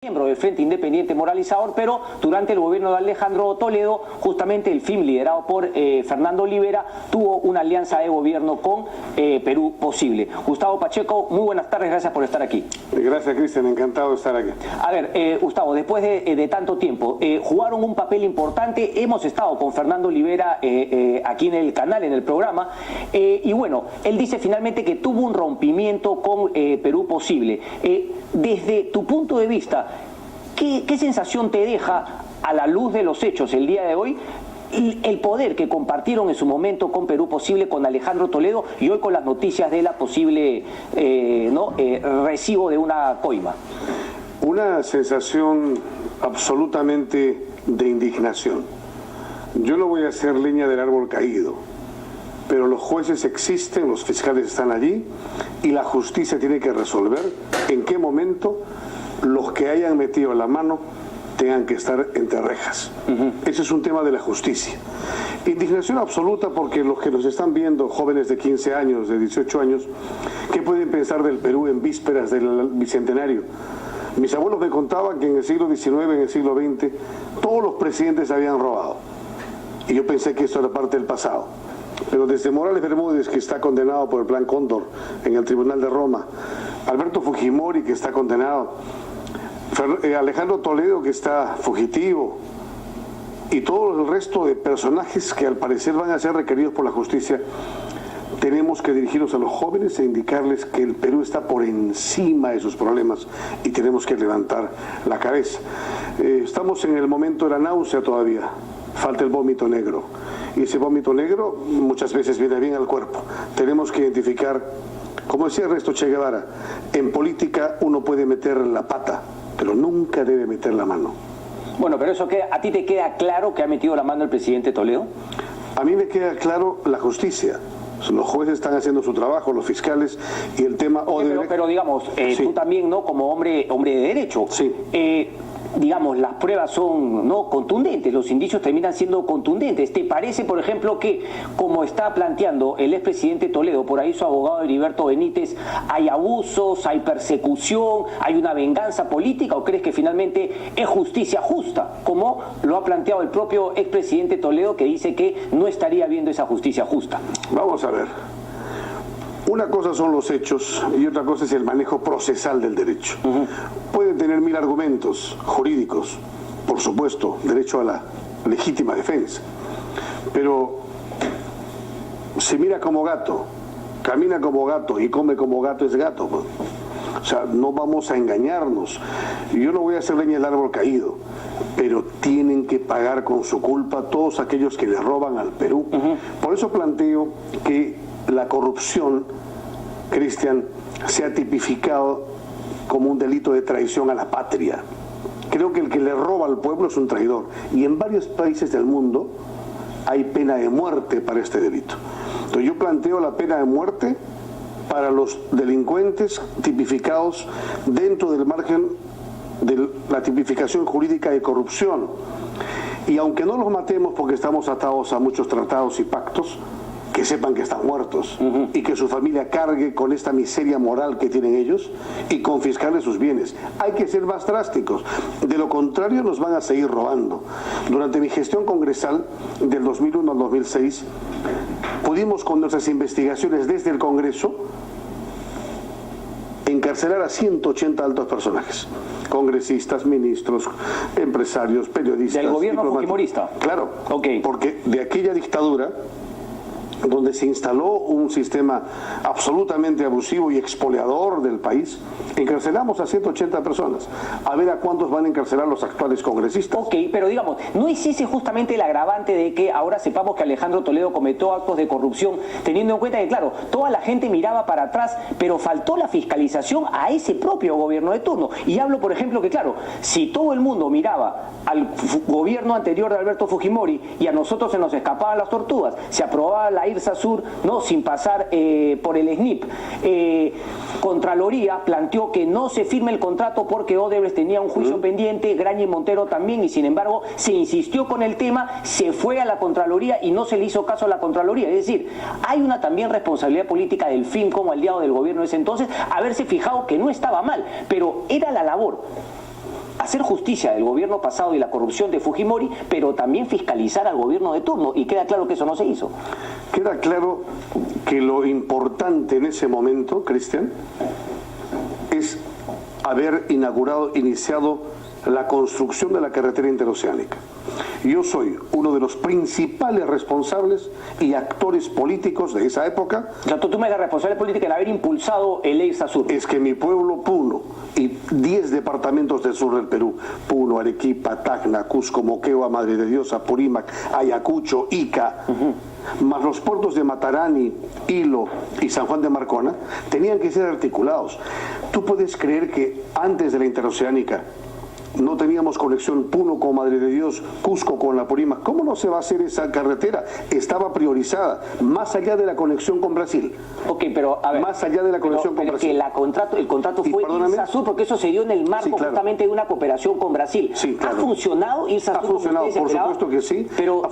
Miembro del Frente Independiente Moralizador, pero durante el gobierno de Alejandro Toledo, justamente el FIM, liderado por Fernando Olivera, tuvo una alianza de gobierno con Perú Posible. Gustavo Pacheco, muy buenas tardes, gracias por estar aquí. Gracias, Cristian, encantado de estar aquí. A ver, Gustavo, después de tanto tiempo, jugaron un papel importante, hemos estado con Fernando Olivera aquí en el canal, en el programa, y bueno, él dice finalmente que tuvo un rompimiento con Perú Posible. Desde tu punto de vista, ¿qué sensación te deja a la luz de los hechos el día de hoy el poder que compartieron en su momento con Perú Posible, con Alejandro Toledo, y hoy con las noticias de la posible recibo de una coima? Una sensación absolutamente de indignación. Yo no voy a hacer leña del árbol caído, pero los jueces existen, los fiscales están allí y la justicia tiene que resolver en qué momento los que hayan metido la mano tengan que estar entre rejas. Ese es un tema de la justicia. Indignación absoluta porque los que nos están viendo, jóvenes de 15 años, de 18 años, ¿qué pueden pensar del Perú en vísperas del Bicentenario? Mis abuelos me contaban que en el siglo XIX, en el siglo XX, todos los presidentes habían robado. Y yo pensé que eso era parte del pasado. Pero desde Morales Bermúdez, que está condenado por el Plan Cóndor en el Tribunal de Roma, Alberto Fujimori, que está condenado, Alejandro Toledo, que está fugitivo, y todo el resto de personajes que al parecer van a ser requeridos por la justicia, tenemos que dirigirnos a los jóvenes e indicarles que el Perú está por encima de sus problemas y tenemos que levantar la cabeza. Estamos en el momento de la náusea todavía, falta el vómito negro. Y ese vómito negro muchas veces viene bien al cuerpo. Tenemos que identificar, como decía Ernesto Che Guevara, en política uno puede meter la pata, pero nunca debe meter la mano. Bueno, pero eso ¿a ti te queda claro que ha metido la mano el presidente Toledo? A mí me queda claro la justicia. Los jueces están haciendo su trabajo, los fiscales, y el tema... Pero digamos, sí, tú también, ¿no? Como hombre de derecho, sí. Digamos, las pruebas son contundentes, los indicios terminan siendo contundentes. ¿Te parece, por ejemplo, que, como está planteando el expresidente Toledo, por ahí su abogado Heriberto Benítez, hay abusos, hay persecución, hay una venganza política, o crees que finalmente es justicia justa, como lo ha planteado el propio expresidente Toledo, que dice que no estaría viendo esa justicia justa? Vamos a ver. Una cosa son los hechos y otra cosa es el manejo procesal del derecho. Pueden tener 1000 argumentos jurídicos, por supuesto, derecho a la legítima defensa, pero se mira como gato, camina como gato y come como gato es gato. O sea, no vamos a engañarnos. Yo no voy a hacer leña del árbol caído, pero tienen que pagar con su culpa todos aquellos que le roban al Perú. Por eso planteo que la corrupción, Cristian, se ha tipificado como un delito de traición a la patria. Creo que el que le roba al pueblo es un traidor. Y en varios países del mundo hay pena de muerte para este delito. Entonces yo planteo la pena de muerte para los delincuentes tipificados dentro del margen de la tipificación jurídica de corrupción. Y aunque no los matemos porque estamos atados a muchos tratados y pactos, que sepan que están muertos y que su familia cargue con esta miseria moral que tienen ellos y confiscarles sus bienes. Hay que ser más drásticos, de lo contrario nos van a seguir robando. Durante mi gestión congresal del 2001 al 2006 pudimos con nuestras investigaciones desde el Congreso encarcelar a 180 altos personajes, congresistas, ministros, empresarios, periodistas. ¿Del gobierno fujimorista? Claro, okay. Porque de aquella dictadura donde se instaló un sistema absolutamente abusivo y expoliador del país, encarcelamos a 180 personas. A ver a cuántos van a encarcelar los actuales congresistas. Ok, pero digamos, ¿no es ese justamente el agravante de que ahora sepamos que Alejandro Toledo cometió actos de corrupción, teniendo en cuenta que, claro, toda la gente miraba para atrás, pero faltó la fiscalización a ese propio gobierno de turno? Y hablo, por ejemplo, que, claro, si todo el mundo miraba al gobierno anterior de Alberto Fujimori y a nosotros se nos escapaban las tortugas, se aprobaba la IRSA Sur, no, sin pasar por el SNIP. Contraloría planteó que no se firme el contrato porque Odebrecht tenía un juicio pendiente, Graña y Montero también, y sin embargo se insistió con el tema, se fue a la Contraloría y no se le hizo caso a la Contraloría. Es decir, hay una también responsabilidad política del FIM como aliado del gobierno de ese entonces, haberse fijado que no estaba mal, pero era la labor hacer justicia del gobierno pasado y la corrupción de Fujimori, pero también fiscalizar al gobierno de turno, y queda claro que eso no se hizo. Queda claro que lo importante en ese momento, Cristian, es haber iniciado la construcción de la carretera interoceánica. Yo soy uno de los principales responsables y actores políticos de esa época. O sea, tú me eres responsable político de haber impulsado el EIRSA-Sur. Es que mi pueblo, Puno, y 10 departamentos del sur del Perú, Puno, Arequipa, Tacna, Cusco, Moquegua, Madre de Dios, Apurímac, Ayacucho, Ica, más los puertos de Matarani, Hilo y San Juan de Marcona, tenían que ser articulados. Tú puedes creer que antes de la interoceánica no teníamos conexión Puno con Madre de Dios, Cusco con la Apurímac. ¿Cómo no se va a hacer esa carretera? Estaba priorizada, más allá de la conexión con Brasil. Ok, pero a ver, más allá de la conexión con Brasil. Que el contrato fue IRSA-Sur, porque eso se dio en el marco justamente de una cooperación con Brasil. Sí, claro. ¿Ha funcionado IRSA-Sur? Ha funcionado, por supuesto que sí. Pero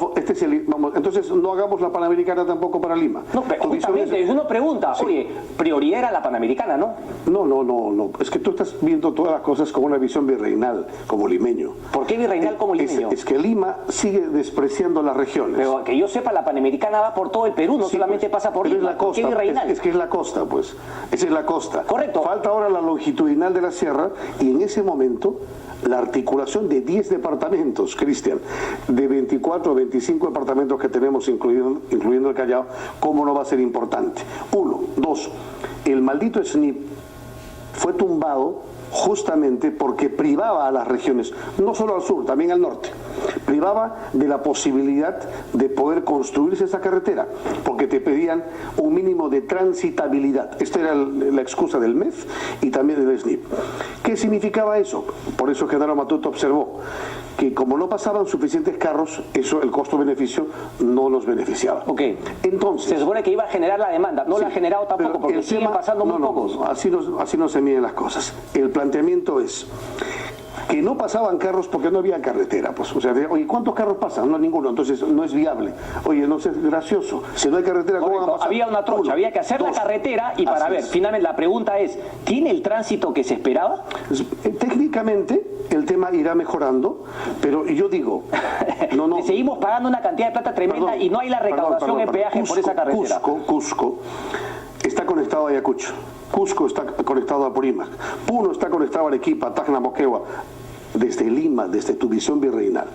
entonces no hagamos la Panamericana tampoco para Lima. No, pero justamente uno pregunta, oye, prioridad era la Panamericana, ¿no? No. Es que tú estás viendo todas las cosas con una visión virreinal, como limeño. ¿Por qué virreinal como limeño? Es que Lima sigue despreciando las regiones. Pero que yo sepa, la Panamericana va por todo el Perú, no solamente pasa por Lima. Es la costa, ¿Qué virreinal? Es que es la costa, pues. Esa es la costa. Correcto. Falta ahora la longitudinal de la sierra, y en ese momento la articulación de 10 departamentos, Cristian, de 24 o 25 departamentos que tenemos, incluyendo el Callao, ¿cómo no va a ser importante? 1, 2, el maldito SNIP fue tumbado justamente porque privaba a las regiones, no solo al sur, también al norte, privaba de la posibilidad de poder construirse esa carretera, porque te pedían un mínimo de transitabilidad. Esta era la excusa del MEF y también del SNIP. ¿Qué significaba eso? Por eso Genaro Matuto observó que como no pasaban suficientes carros, eso, el costo-beneficio, no los beneficiaba. Ok. Entonces, se supone que iba a generar la demanda, no la ha generado tampoco, porque siguen pasando muy pocos. Así no se miden las cosas. El planteamiento es que no pasaban carros porque no había carretera, pues. O sea, oye, ¿cuántos carros pasan? No, ninguno, entonces no es viable. Oye, no es gracioso. Si no hay carretera, ¿cómo van a pasar? Había una trocha, había que hacer la carretera y para ver, finalmente la pregunta es, ¿tiene el tránsito que se esperaba? Técnicamente el tema irá mejorando, pero yo digo, no. Seguimos pagando una cantidad de plata tremenda y no hay la recaudación en peaje por esa carretera. Cusco está conectado a Ayacucho. Cusco está conectado a Apurímac. Puno está conectado a Arequipa, Tacna, Moquegua. Desde Lima, desde tu visión virreinal.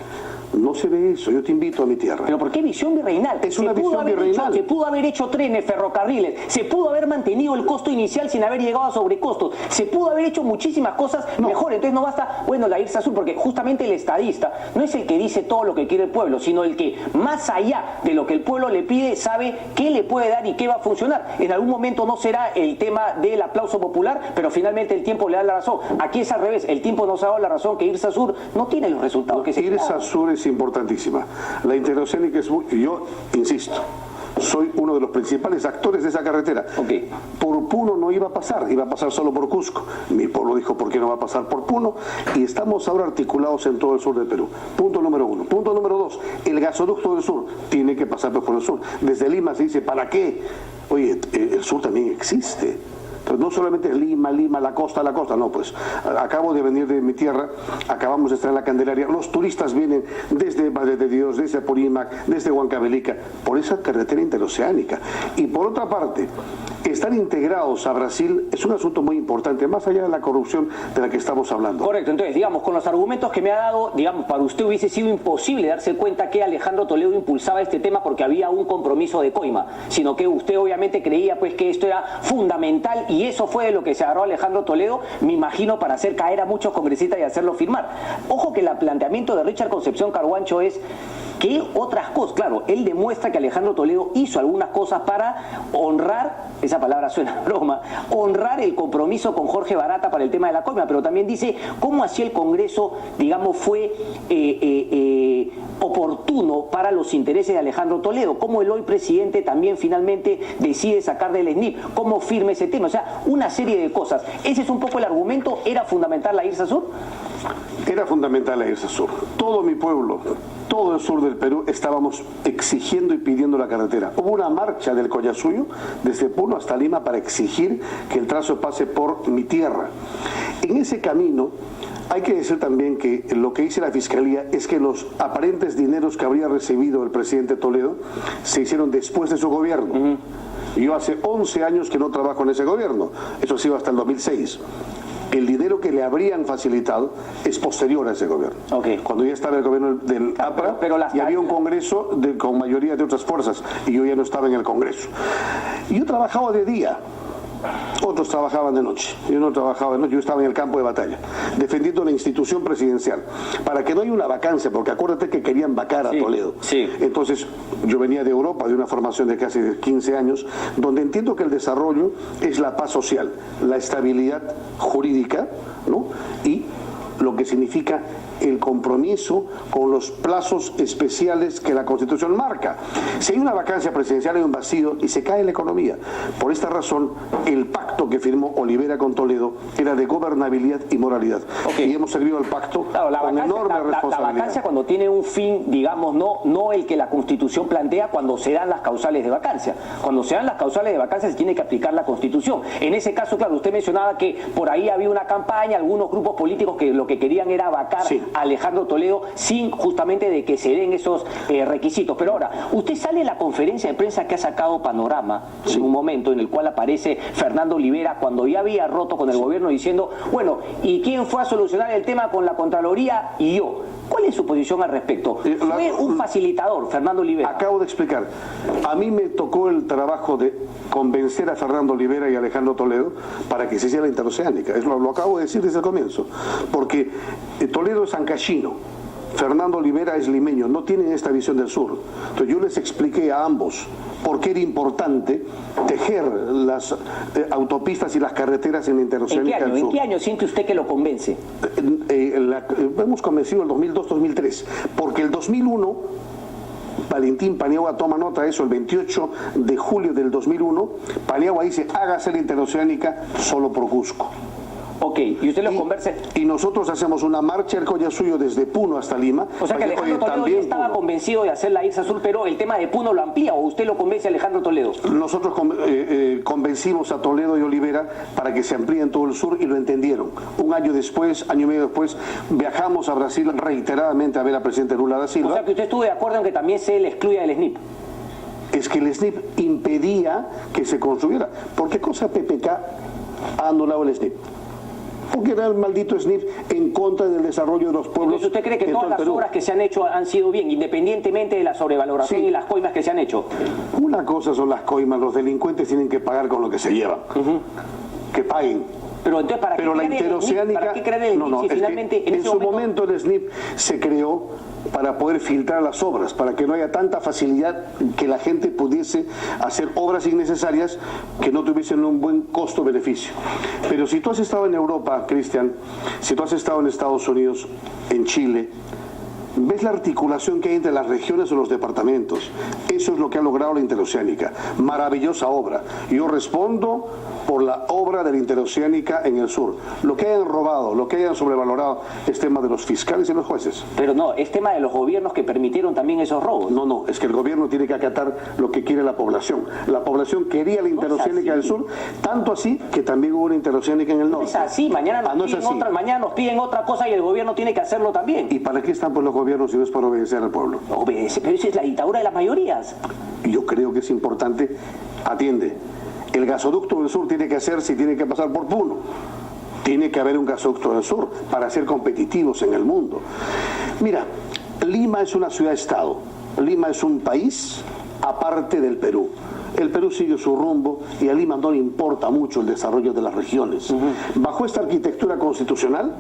No se ve eso, yo te invito a mi tierra. ¿Pero por qué visión virreinal? Es una visión virreinal. Se pudo haber hecho trenes, ferrocarriles, se pudo haber mantenido el costo inicial sin haber llegado a sobrecostos, se pudo haber hecho muchísimas cosas mejor. Entonces no basta, la IRSA-Sur, porque justamente el estadista no es el que dice todo lo que quiere el pueblo, sino el que, más allá de lo que el pueblo le pide, sabe qué le puede dar y qué va a funcionar. En algún momento no será el tema del aplauso popular, pero finalmente el tiempo le da la razón. Aquí es al revés, el tiempo nos ha dado la razón que IRSA-Sur no tiene los resultados que se esperaba. IRSA-Sur es importantísima. La interoceánica es yo insisto, soy uno de los principales actores de esa carretera. Okay. Por Puno no iba a pasar solo por Cusco. Mi pueblo dijo, ¿por qué no va a pasar por Puno? Y estamos ahora articulados en todo el sur del Perú. Punto número 1. Punto número 2, el gasoducto del sur tiene que pasar por el sur. Desde Lima se dice, ¿para qué? Oye, el sur también existe. Entonces, no solamente Lima, la costa, no, pues acabo de venir de mi tierra, acabamos de estar en la Candelaria, los turistas vienen desde Madre de Dios, desde Apurímac, desde Huancavelica, por esa carretera interoceánica. Y por otra parte, estar integrados a Brasil es un asunto muy importante, más allá de la corrupción de la que estamos hablando. Correcto, entonces, digamos, con los argumentos que me ha dado, para usted hubiese sido imposible darse cuenta que Alejandro Toledo impulsaba este tema porque había un compromiso de coima, sino que usted obviamente creía pues que esto era fundamental y eso fue de lo que se agarró Alejandro Toledo, me imagino, para hacer caer a muchos congresistas y hacerlo firmar. Ojo que el planteamiento de Richard Concepción Carhuancho es que otras cosas, claro, él demuestra que Alejandro Toledo hizo algunas cosas para honrar, esa palabra suena broma, honrar el compromiso con Jorge Barata para el tema de la coima, pero también dice cómo así el Congreso, digamos, fue oportuno para los intereses de Alejandro Toledo, cómo el hoy presidente también finalmente decide sacar del SNIP, cómo firme ese tema, o sea, una serie de cosas. Ese es un poco el argumento. ¿Era fundamental la IRSA-Sur? Era fundamental la IRSA-Sur. Todo mi pueblo, todo el sur del Perú, estábamos exigiendo y pidiendo la carretera. Hubo una marcha del Collasuyo desde Puno hasta Lima para exigir que el trazo pase por mi tierra. En ese camino, Hay que decir también que lo que dice la Fiscalía es que los aparentes dineros que habría recibido el presidente Toledo se hicieron después de su gobierno. Yo hace 11 años que no trabajo en ese gobierno, eso ha sido hasta el 2006. El dinero que le habrían facilitado es posterior a ese gobierno. Cuando ya estaba el gobierno del APRA, y había un Congreso con mayoría de otras fuerzas, y yo ya no estaba en el Congreso. Yo trabajaba de día, otros trabajaban de noche. Yo no trabajaba de noche, yo estaba en el campo de batalla, defendiendo la institución presidencial, para que no haya una vacancia, porque acuérdate que querían vacar a Toledo. Entonces, yo venía de Europa, de una formación de casi 15 años, donde entiendo que el desarrollo es la paz social, la estabilidad jurídica, ¿no? Y lo que significa el compromiso con los plazos especiales que la Constitución marca. Si hay una vacancia presidencial, hay un vacío y se cae la economía. Por esta razón, el pacto que firmó Olivera con Toledo era de gobernabilidad y moralidad. Y hemos servido al pacto con enorme responsabilidad. La vacancia cuando tiene un fin, digamos, no el que la Constitución plantea cuando se dan las causales de vacancia. Cuando se dan las causales de vacancia se tiene que aplicar la Constitución. En ese caso, claro, usted mencionaba que por ahí había una campaña, algunos grupos políticos que lo que querían era vacar a Alejandro Toledo sin justamente de que se den esos requisitos. Pero ahora, usted sale en la conferencia de prensa que ha sacado Panorama en un momento en el cual aparece Fernando Olivera cuando ya había roto con el gobierno diciendo, bueno, ¿y quién fue a solucionar el tema con la Contraloría? Y yo. ¿Cuál es su posición al respecto? ¿Fue un facilitador, Fernando Olivera? Acabo de explicar. A mí me tocó el trabajo de convencer a Fernando Olivera y a Alejandro Toledo para que se hiciera la interoceánica. Lo acabo de decir desde el comienzo. Porque Toledo es ancashino, Fernando Olivera es limeño, no tienen esta visión del sur. Entonces yo les expliqué a ambos por qué era importante tejer las autopistas y las carreteras en la interoceánica del sur. ¿En qué año siente usted que lo convence? Hemos convencido el 2002-2003, porque el 2001 Valentín Paniagua toma nota de eso, el 28 de julio del 2001, Paniagua dice, hágase la interoceánica solo por Cusco. ¿Y usted los conversa? Y nosotros hacemos una marcha el Collasuyo desde Puno hasta Lima. O sea que Alejandro Toledo ya estaba convencido de hacer la IRSA Sur, pero el tema de Puno lo amplía, ¿o usted lo convence a Alejandro Toledo? Nosotros convencimos a Toledo y Olivera para que se amplíen todo el sur y lo entendieron. Un año después, año y medio después, viajamos a Brasil reiteradamente a ver al presidente Lula da Silva. O sea que usted estuvo de acuerdo en que también se le excluya del SNIP. Es que el SNIP impedía que se construyera. ¿Por qué cosa PPK ha anulado el SNIP? Porque era el maldito SNIP en contra del desarrollo de los pueblos. Entonces, ¿usted cree que todas las obras que se han hecho han sido bien, independientemente de la sobrevaloración y las coimas que se han hecho? Una cosa son las coimas, los delincuentes tienen que pagar con lo que se llevan. Que paguen. Pero entonces, ¿para qué la interoceánica, ¿para qué crear el SNIP si finalmente en su momento el SNIP se creó para poder filtrar las obras, para que no haya tanta facilidad que la gente pudiese hacer obras innecesarias que no tuviesen un buen costo-beneficio. Pero si tú has estado en Europa, Cristian, si tú has estado en Estados Unidos, en Chile, ves la articulación que hay entre las regiones o los departamentos. Eso es lo que ha logrado la interoceánica. Maravillosa obra. Yo respondo por la obra de la interoceánica en el sur. Lo que hayan robado, lo que hayan sobrevalorado es tema de los fiscales y los jueces. Pero no, es tema de los gobiernos que permitieron también esos robos. No, es que el gobierno tiene que acatar lo que quiere la población. La población quería la interoceánica del sur, tanto así que también hubo una interoceánica en el norte. No es así, mañana nos piden otra cosa y el gobierno tiene que hacerlo también. ¿Y para qué están pues los gobiernos si no es para obedecer al pueblo? Obedece, pero esa es la dictadura de las mayorías. Yo creo que es importante, atiende. El gasoducto del sur tiene que hacerse y tiene que pasar por Puno. Tiene que haber un gasoducto del sur para ser competitivos en el mundo. Mira, Lima es una ciudad-estado. Lima es un país aparte del Perú. El Perú sigue su rumbo y a Lima no le importa mucho el desarrollo de las regiones. Bajo esta arquitectura constitucional,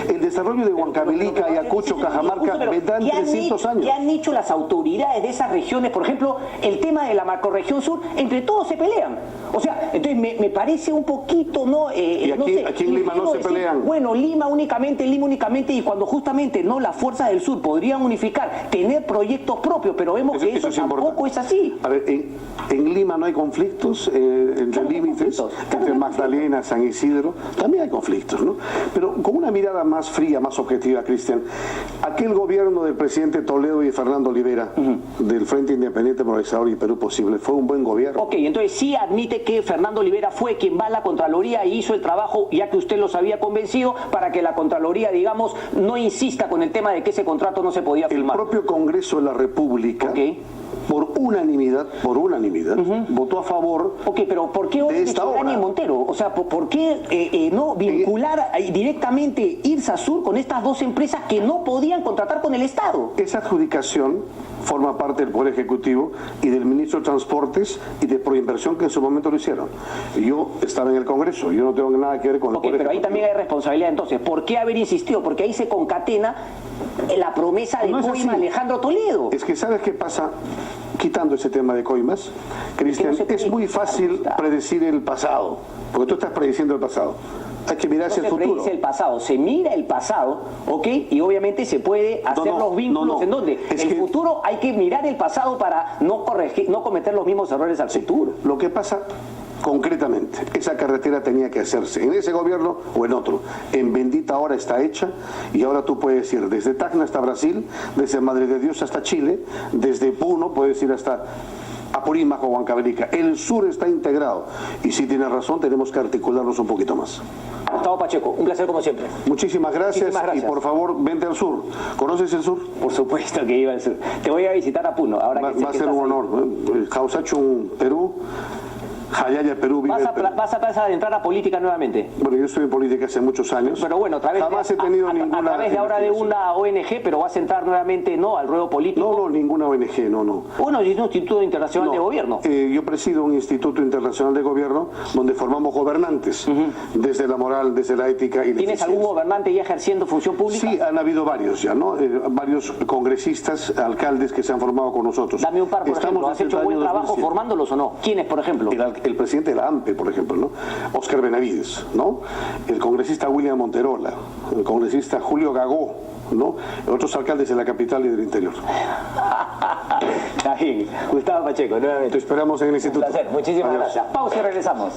el desarrollo de Huancavelica, Ayacucho, Cajamarca vendrán 300 años. ¿Qué han dicho las autoridades de esas regiones? Por ejemplo, el tema de la macrorregión sur, entre todos se pelean. O sea, entonces me parece un poquito, ¿no? Y aquí en Lima no se pelean. Bueno, Lima únicamente, y cuando justamente no las fuerzas del sur podrían unificar, tener proyectos propios, pero vemos que eso tampoco es así. A ver, en Lima Lima no hay conflictos entre límites, entre Magdalena, San Isidro, también hay conflictos, ¿no? Pero con una mirada más fría, más objetiva, Cristian, aquel gobierno del presidente Toledo y Fernando Olivera, del Frente Independiente Progresador y Perú Posible, fue un buen gobierno. Ok, entonces sí admite que Fernando Olivera fue quien va a la Contraloría y hizo el trabajo, ya que usted los había convencido, para que la Contraloría, digamos, no insista con el tema de que ese contrato no se podía firmar. El propio Congreso de la República, por unanimidad, votó a favor. Ok, pero ¿por qué de esta obra? Montero? O sea, ¿por qué no vincular directamente Irsasur con estas dos empresas que no podían contratar con el Estado? Esa adjudicación forma parte del Poder Ejecutivo y del Ministro de Transportes y de Proinversión, que en su momento lo hicieron. Yo estaba en el Congreso, yo no tengo nada que ver con el Poder pero ahí Ejecutivo. También hay responsabilidad. Entonces, ¿por qué haber insistido? Porque ahí se concatena la promesa de Coima Alejandro Toledo. Es que ¿sabes qué pasa? Quitando ese tema de coimas, Cristian, es muy fácil predecir el pasado, porque tú estás prediciendo el pasado. Hay que mirar hacia el futuro. No se predice el pasado, se mira el pasado, ¿ok? Y obviamente se puede hacer los vínculos en donde el futuro hay que mirar el pasado para no cometer los mismos errores al futuro. Lo que pasa concretamente, esa carretera tenía que hacerse en ese gobierno o en otro. En bendita hora está hecha y ahora tú puedes ir desde Tacna hasta Brasil, desde Madre de Dios hasta Chile, desde Puno puedes ir hasta Apurímac o Huancavelica. El sur está integrado y si tienes razón tenemos que articularnos un poquito más. Gustavo Pacheco, un placer como siempre. Muchísimas gracias y por favor vente al sur. ¿Conoces el sur? Por supuesto que iba al sur. Te voy a visitar a Puno. Ahora va a ser un honor. Causachun, Perú. Jayaya, Perú, vive ¿Vas a entrar a política nuevamente? Bueno, yo estoy en política hace muchos años. Pero bueno, jamás he tenido ninguna... A través de ahora de una ONG, pero vas a entrar nuevamente, ¿no?, al ruedo político. No, ninguna ONG, no. Bueno, es un Instituto Internacional de Gobierno. Yo presido un Instituto Internacional de Gobierno donde formamos gobernantes, desde la moral, desde la ética y la ¿Tienes algún gobernante ya ejerciendo función pública? Sí, han habido varios ya, ¿no? Varios congresistas, alcaldes que se han formado con nosotros. Dame un par, por ejemplo. ¿Has hecho buen trabajo formándolos o no? ¿Quiénes, por ejemplo? El presidente de la AMPE, por ejemplo, ¿no? Oscar Benavides, ¿no? El congresista William Monterola, el congresista Julio Gagó, ¿no? Otros alcaldes de la capital y del interior. Está bien. Gustavo Pacheco, nuevamente. Te esperamos en el instituto. Un placer. Muchísimas gracias. Pausa y regresamos.